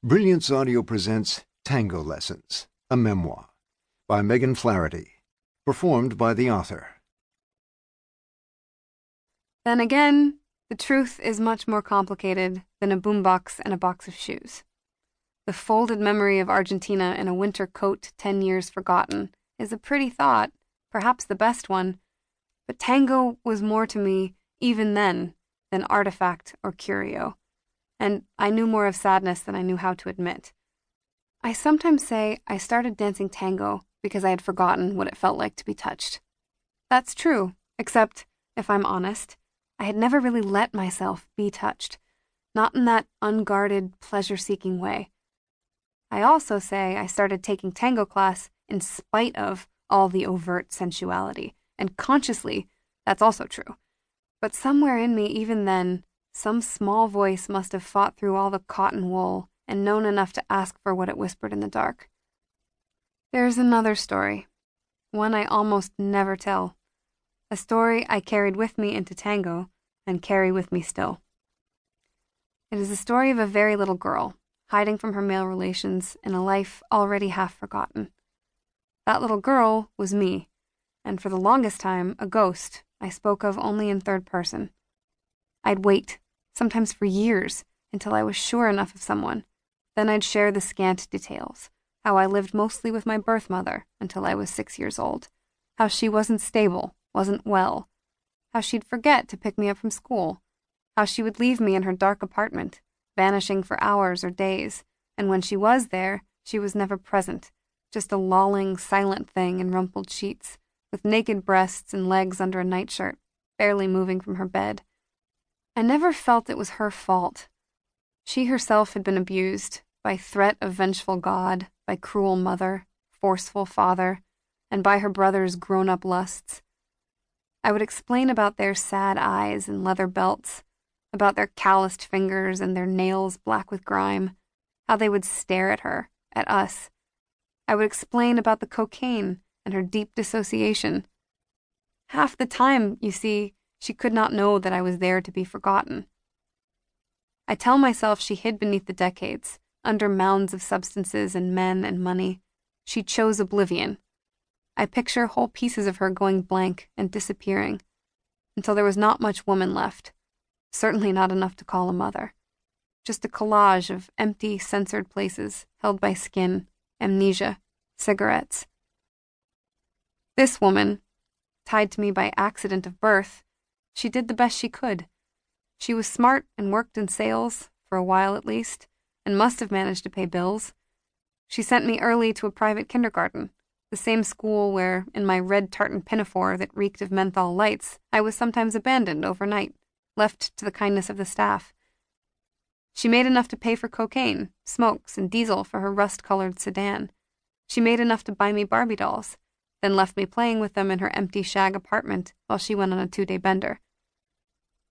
Brilliance Audio presents Tango Lessons, a memoir, by Meghan Flaherty, performed by the author. Then again, the truth is much more complicated than a boombox and a box of shoes. The folded memory of Argentina in a winter coat 10 years forgotten is a pretty thought, perhaps the best one, but tango was more to me, even then, than artifact or curio, and I knew more of sadness than I knew how to admit. I sometimes say I started dancing tango because I had forgotten what it felt like to be touched. That's true, except, if I'm honest, I had never really let myself be touched, not in that unguarded, pleasure-seeking way. I also say I started taking tango class in spite of all the overt sensuality, and consciously, that's also true. But somewhere in me, even then, some small voice must have fought through all the cotton wool and known enough to ask for what it whispered in the dark. There's another story, one I almost never tell, a story I carried with me into tango and carry with me still. It is the story of a very little girl, hiding from her male relations in a life already half forgotten. That little girl was me, and for the longest time, a ghost I spoke of only in third person. I'd wait, sometimes for years, until I was sure enough of someone. Then I'd share the scant details, how I lived mostly with my birth mother until I was 6 years old, how she wasn't stable, wasn't well, how she'd forget to pick me up from school, how she would leave me in her dark apartment, vanishing for hours or days, and when she was there, she was never present, just a lolling, silent thing in rumpled sheets, with naked breasts and legs under a nightshirt, barely moving from her bed. I never felt it was her fault. She herself had been abused, by threat of vengeful God, by cruel mother, forceful father, and by her brother's grown-up lusts. I would explain about their sad eyes and leather belts, about their calloused fingers and their nails black with grime, how they would stare at her, at us. I would explain about the cocaine and her deep dissociation. Half the time, you see, she could not know that I was there to be forgotten. I tell myself she hid beneath the decades, under mounds of substances and men and money. She chose oblivion. I picture whole pieces of her going blank and disappearing, until there was not much woman left, certainly not enough to call a mother. Just a collage of empty, censored places held by skin, amnesia, cigarettes. This woman, tied to me by accident of birth, she did the best she could. She was smart and worked in sales, for a while at least, and must have managed to pay bills. She sent me early to a private kindergarten, the same school where, in my red tartan pinafore that reeked of menthol lights, I was sometimes abandoned overnight, left to the kindness of the staff. She made enough to pay for cocaine, smokes, and diesel for her rust-colored sedan. She made enough to buy me Barbie dolls, then left me playing with them in her empty shag apartment while she went on a 2-day bender.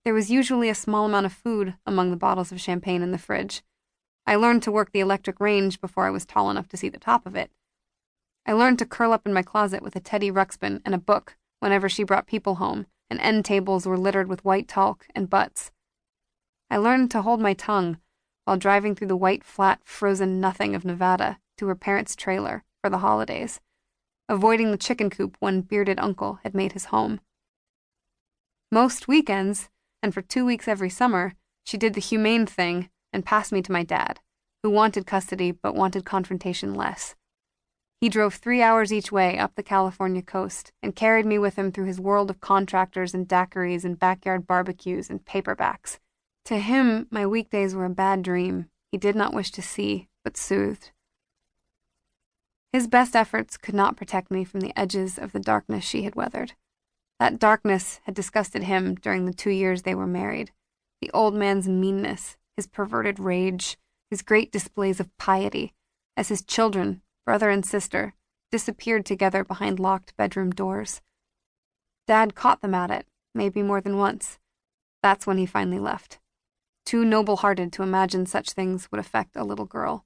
There was usually a small amount of food among the bottles of champagne in the fridge. I learned to work the electric range before I was tall enough to see the top of it. I learned to curl up in my closet with a Teddy Ruxpin and a book whenever she brought people home, and end tables were littered with white talc and butts. I learned to hold my tongue while driving through the white, flat, frozen nothing of Nevada to her parents' trailer for the holidays, avoiding the chicken coop one bearded uncle had made his home. Most weekends, and for 2 weeks every summer, she did the humane thing and passed me to my dad, who wanted custody but wanted confrontation less. He drove 3 hours each way up the California coast and carried me with him through his world of contractors and daiquiris and backyard barbecues and paperbacks. To him, my weekdays were a bad dream he did not wish to see, but soothed. His best efforts could not protect me from the edges of the darkness she had weathered. That darkness had disgusted him during the 2 years they were married. The old man's meanness, his perverted rage, his great displays of piety, as his children, brother and sister, disappeared together behind locked bedroom doors. Dad caught them at it, maybe more than once. That's when he finally left. Too noble-hearted to imagine such things would affect a little girl.